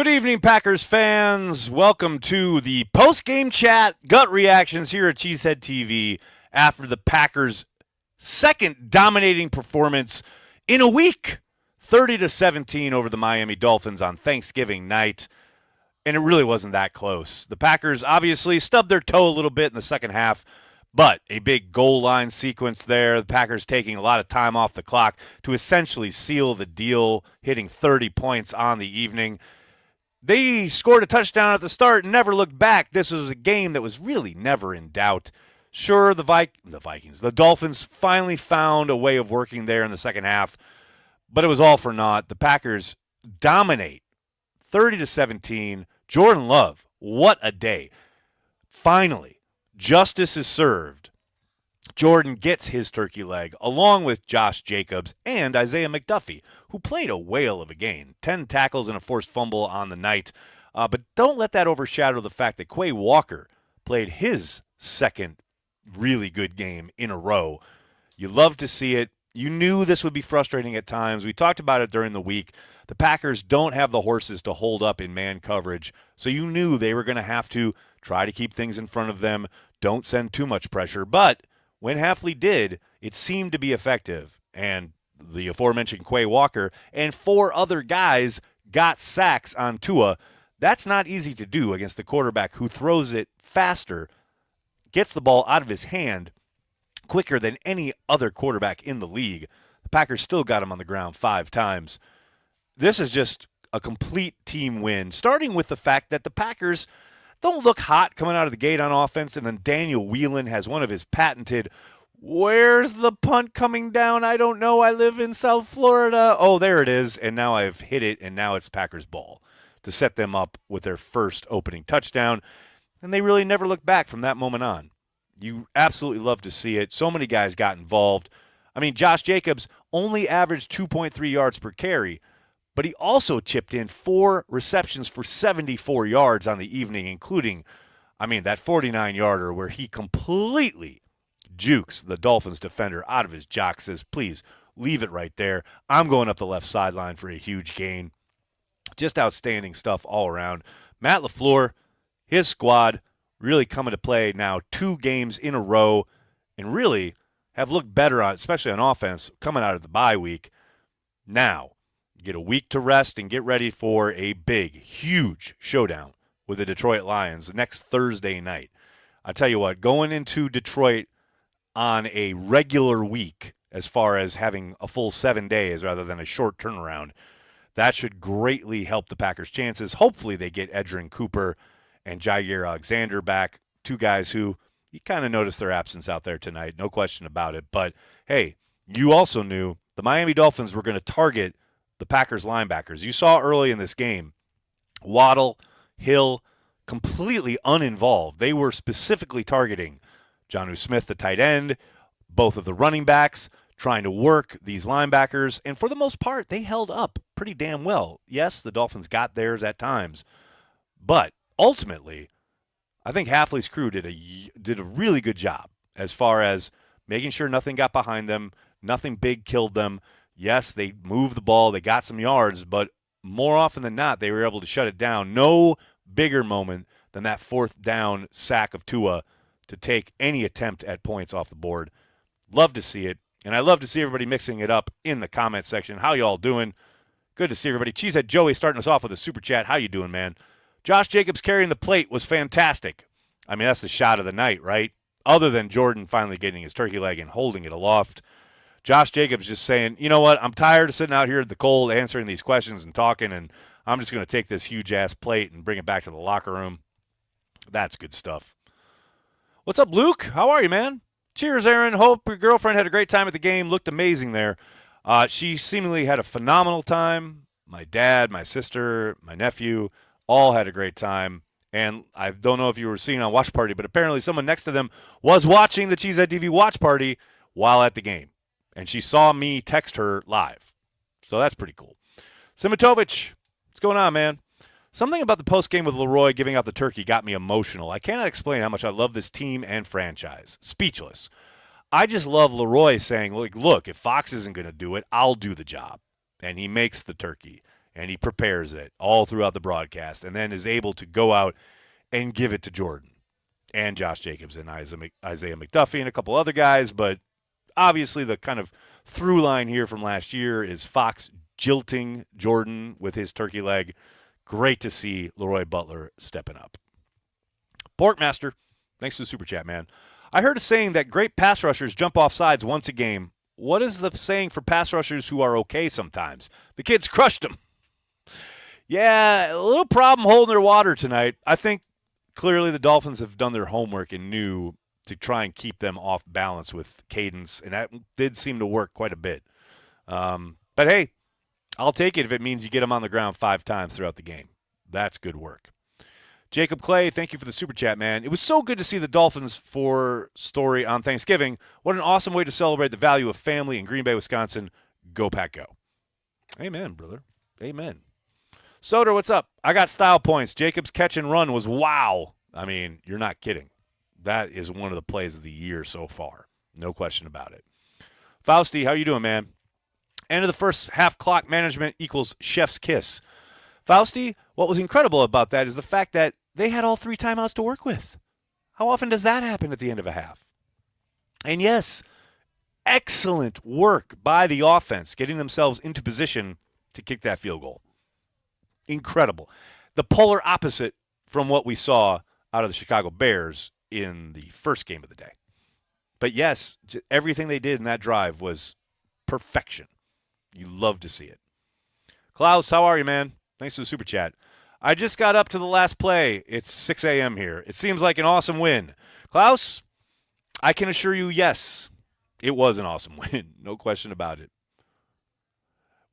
Good evening, Packers fans. Welcome to the post-game chat, gut reactions here at Cheesehead TV after the Packers' second dominating performance in a week, 30-17 over the Miami Dolphins on Thanksgiving night. And it really wasn't that close. The Packers obviously stubbed their toe a little bit in the second half, but a big goal line sequence there. The Packers taking a lot of time off the clock to essentially seal the deal, hitting 30 points on the evening. They scored a touchdown at the start and never looked back. This was a game that was really never in doubt. Sure, the Dolphins finally found a way of working there in the second half, but it was all for naught. The Packers dominate 30-17. Jordan Love, what a day. Finally, justice is served. Jordan gets his turkey leg, along with Josh Jacobs and Isaiah McDuffie, who played a whale of a game. 10 tackles and a forced fumble on the night. But don't let that overshadow the fact that Quay Walker played his second really good game in a row. You love to see it. You knew this would be frustrating at times. We talked about it during the week. The Packers don't have the horses to hold up in man coverage, so you knew they were going to have to try to keep things in front of them. Don't send too much pressure. But when Hafley did, it seemed to be effective. And the aforementioned Quay Walker and 4 other guys got sacks on Tua. That's not easy to do against the quarterback who throws it faster, gets the ball out of his hand quicker than any other quarterback in the league. The Packers still got him on the ground 5 times. This is just a complete team win, starting with the fact that the Packers don't look hot coming out of the gate on offense, and then Daniel Whelan has one of his patented, "Where's the punt coming down? I don't know. I live in South Florida." Oh, there it is, and now I've hit it, and now it's Packers ball to set them up with their first opening touchdown, and they really never looked back from that moment on. You absolutely love to see it. So many guys got involved. I mean, Josh Jacobs only averaged 2.3 yards per carry, but he also chipped in 4 receptions for 74 yards on the evening, including, that 49-yarder where he completely jukes the Dolphins defender out of his jock, says, "Please, leave it right there. I'm going up the left sideline for a huge gain." Just outstanding stuff all around. Matt LaFleur, his squad, really coming to play now 2 games in a row and really have looked better, especially on offense, coming out of the bye week. Now, get a week to rest and get ready for a big, huge showdown with the Detroit Lions next Thursday night. I tell you what, going into Detroit on a regular week, as far as having a full 7 days rather than a short turnaround, that should greatly help the Packers' chances. Hopefully they get Edgerrin Cooper and Jair Alexander back, 2 guys who you kind of noticed their absence out there tonight, no question about it. But, hey, you also knew the Miami Dolphins were going to target the Packers linebackers. You saw early in this game, Waddle, Hill, completely uninvolved. They were specifically targeting Jonnu Smith, the tight end, both of the running backs, trying to work these linebackers. And for the most part, they held up pretty damn well. Yes, the Dolphins got theirs at times. But ultimately, I think Hafley's crew did a really good job as far as making sure nothing got behind them, nothing big killed them. Yes, they moved the ball, they got some yards, but more often than not, they were able to shut it down. No bigger moment than that 4th down sack of Tua to take any attempt at points off the board. Love to see it, and I love to see everybody mixing it up in the comment section. How y'all doing? Good to see everybody. Cheesehead Joey starting us off with a super chat. How you doing, man? Josh Jacobs carrying the plate was fantastic. That's the shot of the night, right? Other than Jordan finally getting his turkey leg and holding it aloft. Josh Jacobs just saying, you know what, I'm tired of sitting out here at the cold answering these questions and talking, and I'm just going to take this huge-ass plate and bring it back to the locker room. That's good stuff. What's up, Luke? How are you, man? Cheers, Aaron. Hope your girlfriend had a great time at the game. Looked amazing there. She seemingly had a phenomenal time. My dad, my sister, my nephew all had a great time. And I don't know if you were seeing on Watch Party, but apparently someone next to them was watching the Cheesehead TV Watch Party while at the game. And she saw me text her live. So that's pretty cool. Simitovich, what's going on, man? Something about the postgame with Leroy giving out the turkey got me emotional. I cannot explain how much I love this team and franchise. Speechless. I just love Leroy saying, look, if Fox isn't going to do it, I'll do the job. And he makes the turkey. and he prepares it all throughout the broadcast and then is able to go out and give it to Jordan and Josh Jacobs and Isaiah McDuffie and a couple other guys. But obviously the kind of through line here from last year is Fox jilting Jordan with his turkey leg. Great to see Leroy Butler stepping up. Porkmaster, thanks for the super chat, man. I heard a saying that great pass rushers jump off sides once a game. What is the saying for pass rushers who are okay sometimes? The kids crushed them. Yeah, a little problem holding their water tonight. I think clearly the Dolphins have done their homework and knew to try and keep them off balance with cadence, and that did seem to work quite a bit. But hey, I'll take it if it means you get them on the ground 5 times throughout the game. That's good work. Jacob Clay, thank you for the super chat, man. It was so good to see the Dolphins for story on Thanksgiving. What an awesome way to celebrate the value of family in Green Bay, Wisconsin. Go Pack Go. Amen, brother. Amen. Soder, what's up? I got style points. Jacob's catch and run was wow. I mean, you're not kidding. That is one of the plays of the year so far. No question about it. Fausty, how you doing, man? End of the first half clock management equals chef's kiss. Fausty, what was incredible about that is the fact that they had all 3 timeouts to work with. How often does that happen at the end of a half? And yes, excellent work by the offense, getting themselves into position to kick that field goal. Incredible. The polar opposite from what we saw out of the Chicago Bears in the first game of the day. But yes, everything they did in that drive was perfection. You love to see it. Klaus, how are you, man? Thanks for the super chat. I just got up to the last play. It's 6 a.m. here. It seems like an awesome win. Klaus, I can assure you, yes, it was an awesome win. No question about it.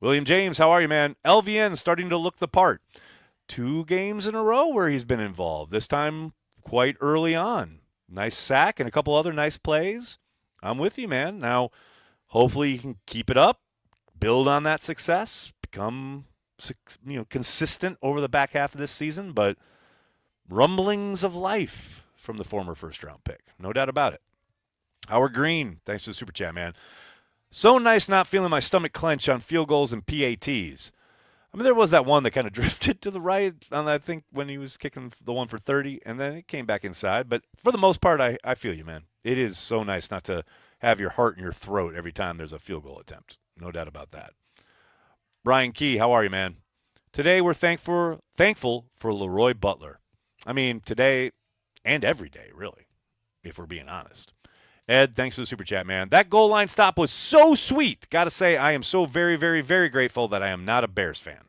William James, how are you, man? LVN starting to look the part. 2 games in a row where he's been involved, this time quite early on. Nice sack and a couple other nice plays. I'm with you, man. Now, hopefully you can keep it up, build on that success, become consistent over the back half of this season, but rumblings of life from the former first-round pick. No doubt about it. Howard Green, thanks for the super chat, man. So nice not feeling my stomach clench on field goals and PATs. I mean, there was that one that kind of drifted to the right, I think, when he was kicking the one for 30, and then it came back inside. But for the most part, I feel you, man. It is so nice not to have your heart in your throat every time there's a field goal attempt. No doubt about that. Brian Key, how are you, man? Today we're thankful for Leroy Butler. I mean, today and every day, really, if we're being honest. Ed, thanks for the super chat, man. That goal line stop was so sweet. Got to say, I am so very, very, very grateful that I am not a Bears fan.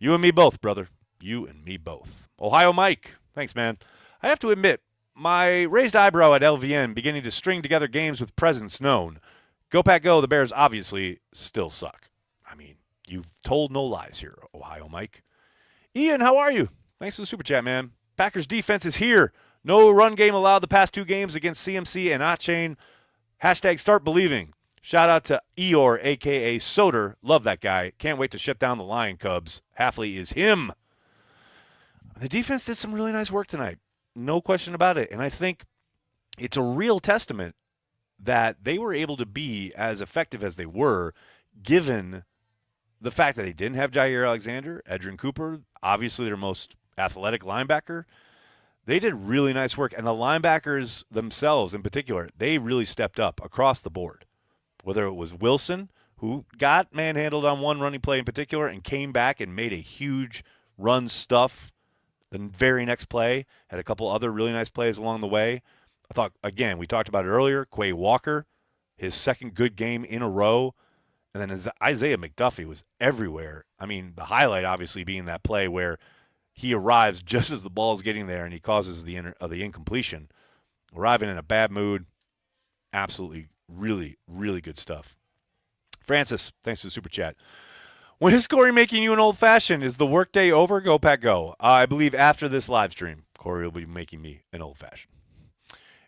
You and me both, brother. You and me both. Ohio Mike, thanks, man. I have to admit, my raised eyebrow at LVN beginning to string together games with presence known. Go Pack Go, the Bears obviously still suck. I mean, you've told no lies here, Ohio Mike. Ian, how are you? Thanks for the super chat, man. Packers defense is here. No run game allowed the past 2 games against CMC and Achane. Hashtag start believing. Shout out to Eeyore, a.k.a. Soder. Love that guy. Can't wait to shut down the Lion Cubs. Halfley is him. The defense did some really nice work tonight. No question about it. And I think it's a real testament that they were able to be as effective as they were, given the fact that they didn't have Jair Alexander, Edrin Cooper, obviously their most athletic linebacker. They did really nice work. And the linebackers themselves in particular, they really stepped up across the board. Whether it was Wilson, who got manhandled on one running play in particular and came back and made a huge run stuff the very next play, had a couple other really nice plays along the way. I thought, again, we talked about it earlier, Quay Walker, his second good game in a row. And then Isaiah McDuffie was everywhere. I mean, the highlight obviously being that play where he arrives just as the ball is getting there and he causes the incompletion. Arriving in a bad mood. Absolutely, really, really good stuff. Francis, thanks for the super chat. When is Corey making you an old-fashioned? Is the workday over? Go Pack Go. I believe after this live stream, Corey will be making me an old-fashioned.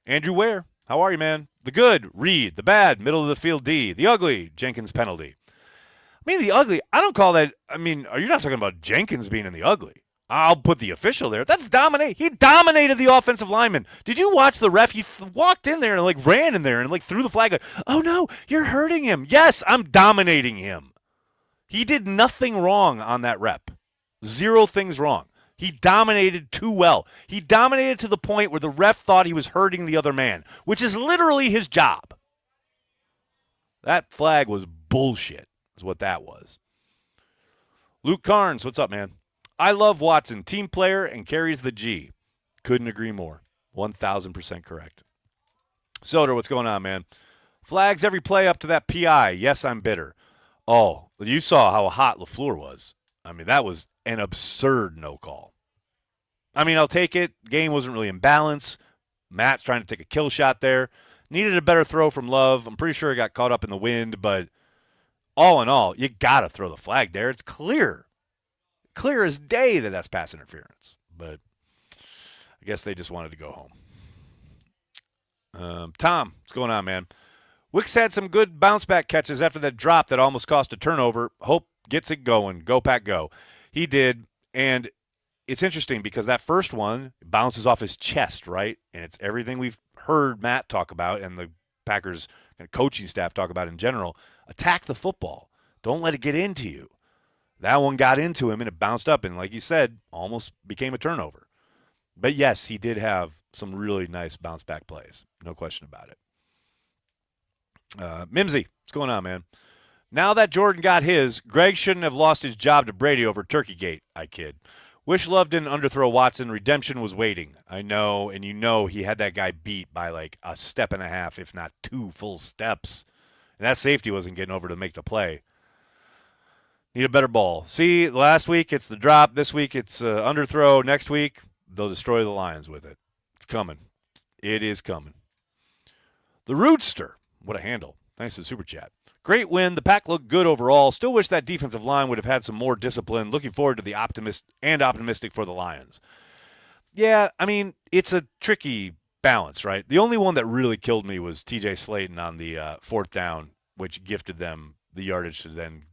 Andrew Ware, how are you, man? The good, Reed. The bad, middle of the field, D. The ugly, Jenkins penalty. I mean, the ugly, I don't call that, I mean, are you not talking about Jenkins being in the ugly? I'll put the official there. That's dominate. He dominated the offensive lineman. Did you watch the ref? He walked in there and, ran in there and, threw the flag. Oh, no, you're hurting him. Yes, I'm dominating him. He did nothing wrong on that rep. Zero things wrong. He dominated too well. He dominated to the point where the ref thought he was hurting the other man, which is literally his job. That flag was bullshit, is what that was. Luke Carnes, what's up, man? I love Watson, team player, and carries the G. Couldn't agree more. 1,000% correct. Soder, what's going on, man? Flags every play up to that PI. Yes, I'm bitter. Oh, you saw how hot LaFleur was. I mean, that was an absurd no call. I mean, I'll take it. Game wasn't really in balance. Matt's trying to take a kill shot there. Needed a better throw from Love. I'm pretty sure it got caught up in the wind, but all in all, you got to throw the flag there. It's clear as day that that's pass interference. But I guess they just wanted to go home. Tom, what's going on, man? Wicks had some good bounce-back catches after that drop that almost cost a turnover. Hope gets it going. Go, Pack, go. He did, and it's interesting because that first one bounces off his chest, right? And it's everything we've heard Matt talk about and the Packers coaching staff talk about in general. Attack the football. Don't let it get into you. That one got into him, and it bounced up, and like you said, almost became a turnover. But, yes, he did have some really nice bounce-back plays. No question about it. Mimsy, what's going on, man? Now that Jordan got his, Greg shouldn't have lost his job to Brady over Turkeygate. I kid. Wish Love didn't underthrow Watson. Redemption was waiting. I know, and you know he had that guy beat by like a step and a half, if not 2 full steps. And that safety wasn't getting over to make the play. Need a better ball. See, last week it's the drop. This week it's underthrow. Next week they'll destroy the Lions with it. It's coming. It is coming. The Rootster. What a handle. Thanks to the Super Chat. Great win. The Pack looked good overall. Still wish that defensive line would have had some more discipline. Looking forward to the optimistic for the Lions. Yeah, I mean, it's a tricky balance, right? The only one that really killed me was TJ Slayton on the 4th down, which gifted them the yardage to then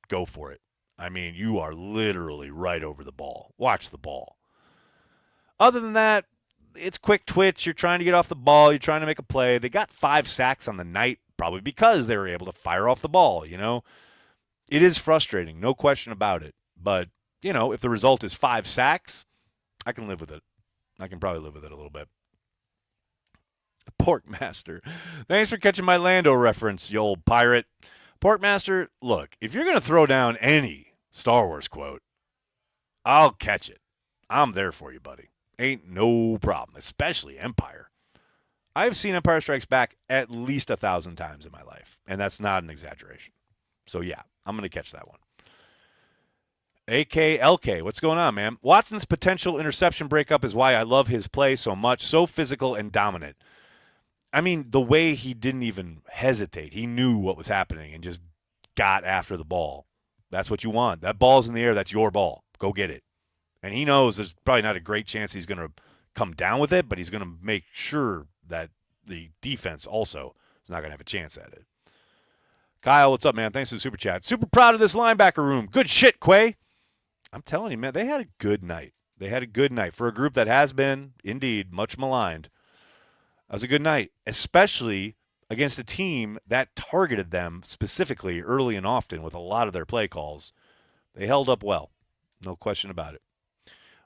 go for it. I mean, you are literally right over the ball. Watch the ball. Other than that, it's quick twitch. You're trying to get off the ball. You're trying to make a play. They got 5 sacks on the night, probably because they were able to fire off the ball, you know. It is frustrating, no question about it. But, you know, if the result is 5 sacks, I can live with it. I can probably live with it a little bit. Porkmaster. Thanks for catching my Lando reference, you old pirate. Porkmaster, look, if you're going to throw down any Star Wars quote, I'll catch it. I'm there for you, buddy. Ain't no problem, especially Empire. I've seen Empire Strikes Back at least 1,000 times in my life, and that's not an exaggeration. So, yeah, I'm going to catch that one. AKLK, what's going on, man? Watson's potential interception breakup is why I love his play so much, so physical and dominant. I mean, the way he didn't even hesitate. He knew what was happening and just got after the ball. That's what you want. That ball's in the air. That's your ball. Go get it. And he knows there's probably not a great chance he's going to come down with it, but he's going to make sure that the defense also is not going to have a chance at it. Kyle, what's up, man? Thanks for the Super Chat. Super proud of this linebacker room. Good shit, Quay. I'm telling you, man, they had a good night. They had a good night. For a group that has been, indeed, much maligned, that was a good night, especially against a team that targeted them specifically early and often with a lot of their play calls. They held up well. No question about it.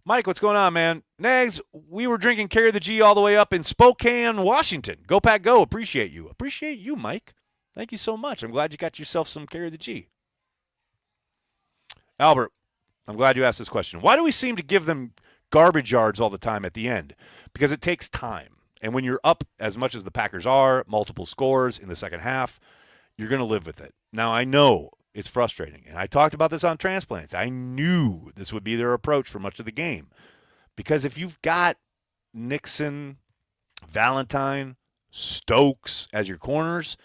Mike, what's going on, man? Nags, we were drinking Carry the G all the way up in Spokane, Washington. Go Pack Go. Appreciate you. Appreciate you, Mike. Thank you so much. I'm glad you got yourself some Carry the G. Albert, I'm glad you asked this question. Why do we seem to give them garbage yards all the time at the end? Because it takes time. And when you're up as much as the Packers are, multiple scores in the second half, you're going to live with it. Now, I know it's frustrating. And I talked about this on Transplants. I knew this would be their approach for much of the game. Because if you've got Nixon, Valentine, Stokes as your corners,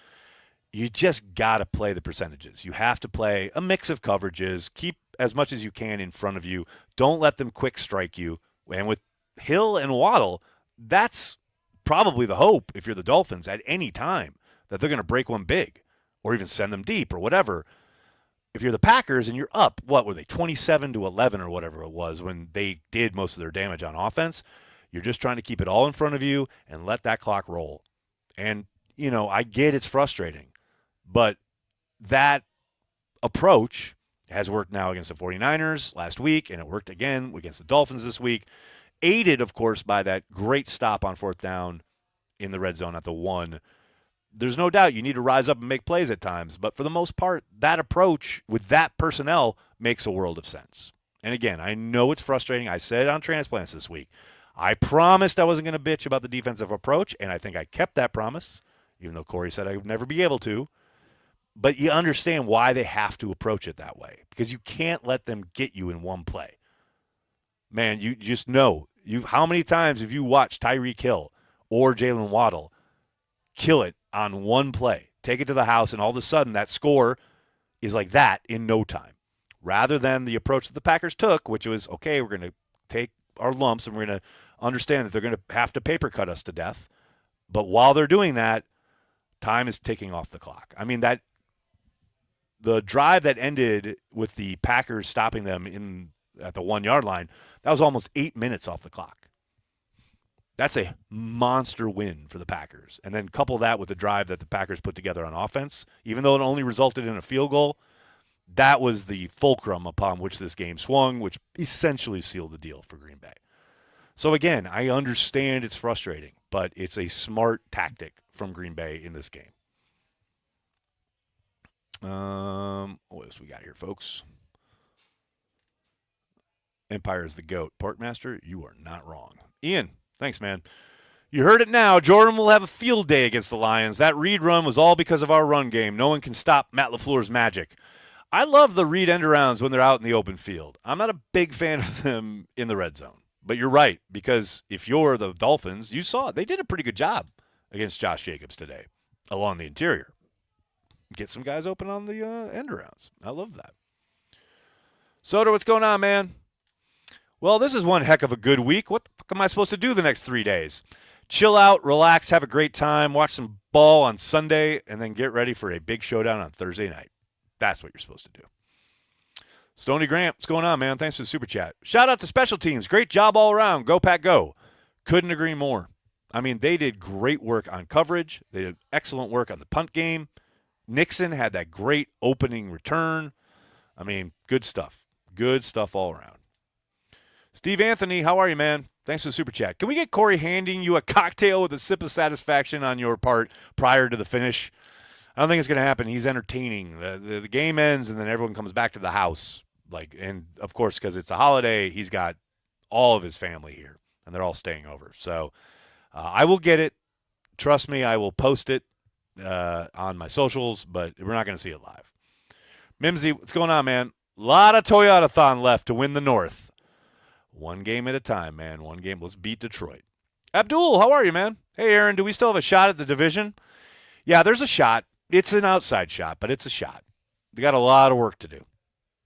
you just got to play the percentages. You have to play a mix of coverages. Keep as much as you can in front of you. Don't let them quick strike you. And with Hill and Waddle, that's probably the hope if you're the Dolphins at any time, that they're going to break one big or even send them deep or whatever. If you're the Packers and you're up, what were they, 27-11 or whatever it was when they did most of their damage on offense, you're just trying to keep it all in front of you and let that clock roll. And, you know, I get it's frustrating, but that approach It has worked now against the 49ers last week, and it worked again against the Dolphins this week. Aided, of course, by that great stop on fourth down in the red zone at the 1. There's no doubt you need to rise up and make plays at times, but for the most part, that approach with that personnel makes a world of sense. And again, I know it's frustrating. I said it on Transplants this week. I promised I wasn't going to bitch about the defensive approach, and I think I kept that promise, even though Corey said I would never be able to. But you understand why they have to approach it that way, because you can't let them get you in one play. Man, you just know. How many times have you watched Tyreek Hill or Jalen Waddle kill it on one play, take it to the house, and all of a sudden that score is like that in no time? Rather than the approach that the Packers took, which was, okay, we're going to take our lumps and we're going to understand that they're going to have to paper cut us to death. But while they're doing that, time is ticking off the clock. I mean, the drive that ended with the Packers stopping them at the 1-yard line, that was almost 8 minutes off the clock. That's a monster win for the Packers. And then couple that with the drive that the Packers put together on offense, even though it only resulted in a field goal, that was the fulcrum upon which this game swung, which essentially sealed the deal for Green Bay. So again, I understand it's frustrating, but it's a smart tactic from Green Bay in this game. What else we got here, folks? Empire is the GOAT. Parkmaster, you are not wrong. Ian, thanks, man. You heard it now. Jordan will have a field day against the Lions. That read run was all because of our run game. No one can stop Matt LaFleur's magic. I love the read end arounds when they're out in the open field. I'm not a big fan of them in the red zone. But you're right, because if you're the Dolphins, you saw it. They did a pretty good job against Josh Jacobs today along the interior. Get some guys open on the end arounds. I love that. Soder, what's going on, man? Well, this is one heck of a good week. What the fuck am I supposed to do the next 3 days? Chill out, relax, have a great time, watch some ball on Sunday, and then get ready for a big showdown on Thursday night. That's what you're supposed to do. Stony Grant, what's going on, man? Thanks for the super chat. Shout out to special teams. Great job all around. Go, Pack, go. Couldn't agree more. I mean, they did great work on coverage. They did excellent work on the punt game. Nixon had that great opening return. I mean, good stuff. Good stuff all around. Steve Anthony, how are you, man? Thanks for the super chat. Can we get Corey handing you a cocktail with a sip of satisfaction on your part prior to the finish? I don't think it's going to happen. He's entertaining. The game ends, and then everyone comes back to the house. And, of course, because it's a holiday, he's got all of his family here, and they're all staying over. So I will get it. Trust me, I will post it on my socials, but we're not going to see it live. Mimsy, what's going on, man? A lot of Toyota-thon left to win the North. One game at a time, man. One game. Let's beat Detroit. Abdul, how are you, man? Hey, Aaron, do we still have a shot at the division? Yeah, there's a shot. It's an outside shot, but it's a shot. They got a lot of work to do.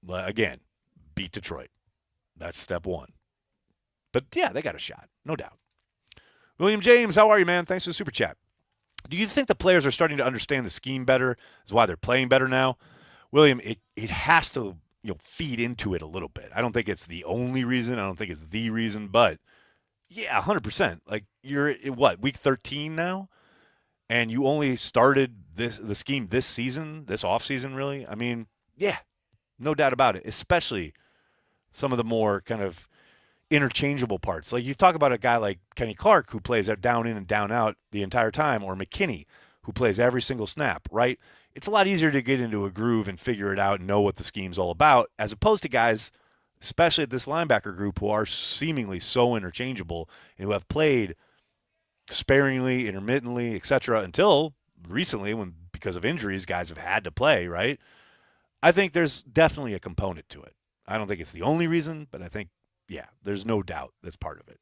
Again, beat Detroit. That's step one. But, yeah, they got a shot. No doubt. William James, how are you, man? Thanks for the super chat. Do you think the players are starting to understand the scheme better? Is why they're playing better now? William, it has to feed into it a little bit. I don't think it's the only reason. I don't think it's the reason. But, yeah, 100%. Like, you're at, week 13 now? And you only started the scheme this season, this offseason, really? I mean, yeah, no doubt about it, especially some of the more kind of interchangeable parts. Like you talk about a guy like Kenny Clark who plays down in and down out the entire time, or McKinney who plays every single snap, right? It's a lot easier to get into a groove and figure it out and know what the scheme's all about, as opposed to guys, especially at this linebacker group, who are seemingly so interchangeable and who have played sparingly, intermittently, etc., until recently when, because of injuries, guys have had to play, right? I think there's definitely a component to it. I don't think it's the only reason, but I think, yeah, there's no doubt that's part of it.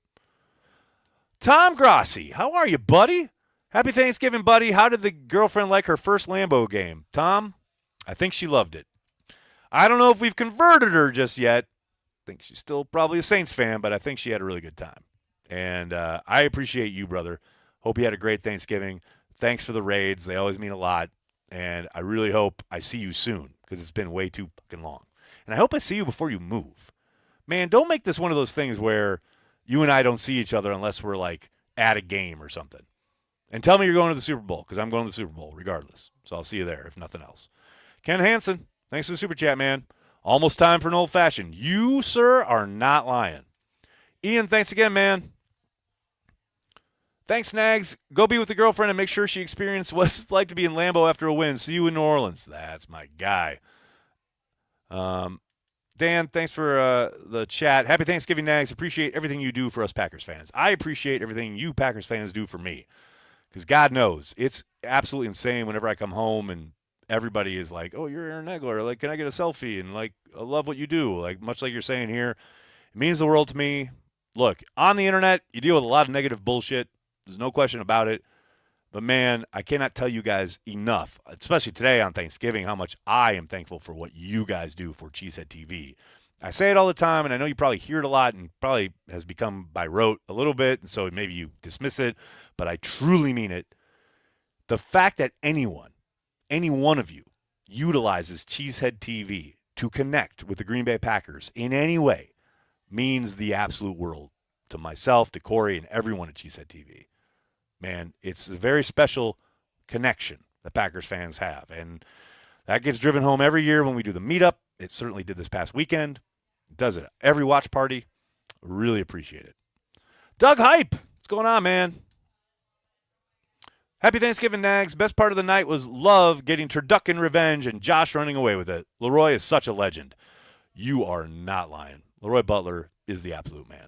Tom Grossi, how are you, buddy? Happy Thanksgiving, buddy. How did the girlfriend like her first Lambeau game? Tom, I think she loved it. I don't know if we've converted her just yet. I think she's still probably a Saints fan, but I think she had a really good time. And I appreciate you, brother. Hope you had a great Thanksgiving. Thanks for the raids. They always mean a lot. And I really hope I see you soon, because it's been way too fucking long. And I hope I see you before you move. Man, don't make this one of those things where you and I don't see each other unless we're, like, at a game or something. And tell me you're going to the Super Bowl, because I'm going to the Super Bowl regardless. So I'll see you there, if nothing else. Ken Hansen, thanks for the super chat, man. Almost time for an old-fashioned. You, sir, are not lying. Ian, thanks again, man. Thanks, Nags. Go be with the girlfriend and make sure she experienced what it's like to be in Lambeau after a win. See you in New Orleans. That's my guy. Dan, thanks for the chat. Happy Thanksgiving, Nags. Appreciate everything you do for us Packers fans. I appreciate everything you Packers fans do for me. Because God knows, it's absolutely insane whenever I come home and everybody is like, oh, you're Aaron Egler. Like, can I get a selfie? And, like, I love what you do. Like, much like you're saying here, it means the world to me. Look, on the internet, you deal with a lot of negative bullshit. There's no question about it. But, man, I cannot tell you guys enough, especially today on Thanksgiving, how much I am thankful for what you guys do for Cheesehead TV. I say it all the time, and I know you probably hear it a lot and probably has become by rote a little bit, and so maybe you dismiss it, but I truly mean it. The fact that anyone, any one of you, utilizes Cheesehead TV to connect with the Green Bay Packers in any way means the absolute world to myself, to Corey, and everyone at Cheesehead TV. Man, it's a very special connection that Packers fans have. And that gets driven home every year when we do the meetup. It certainly did this past weekend. It does it every watch party. Really appreciate it. Doug Hype, what's going on, man? Happy Thanksgiving, Nags. Best part of the night was love getting turducken revenge and Josh running away with it. Leroy is such a legend. You are not lying. Leroy Butler is the absolute man.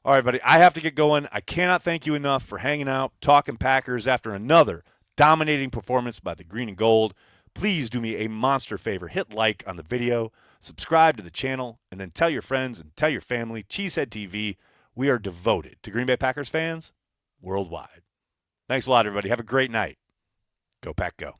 All right, buddy, I have to get going. I cannot thank you enough for hanging out, talking Packers after another dominating performance by the green and gold. Please do me a monster favor. Hit like on the video, subscribe to the channel, and then tell your friends and tell your family. Cheesehead TV, we are devoted to Green Bay Packers fans worldwide. Thanks a lot, everybody. Have a great night. Go Pack, go.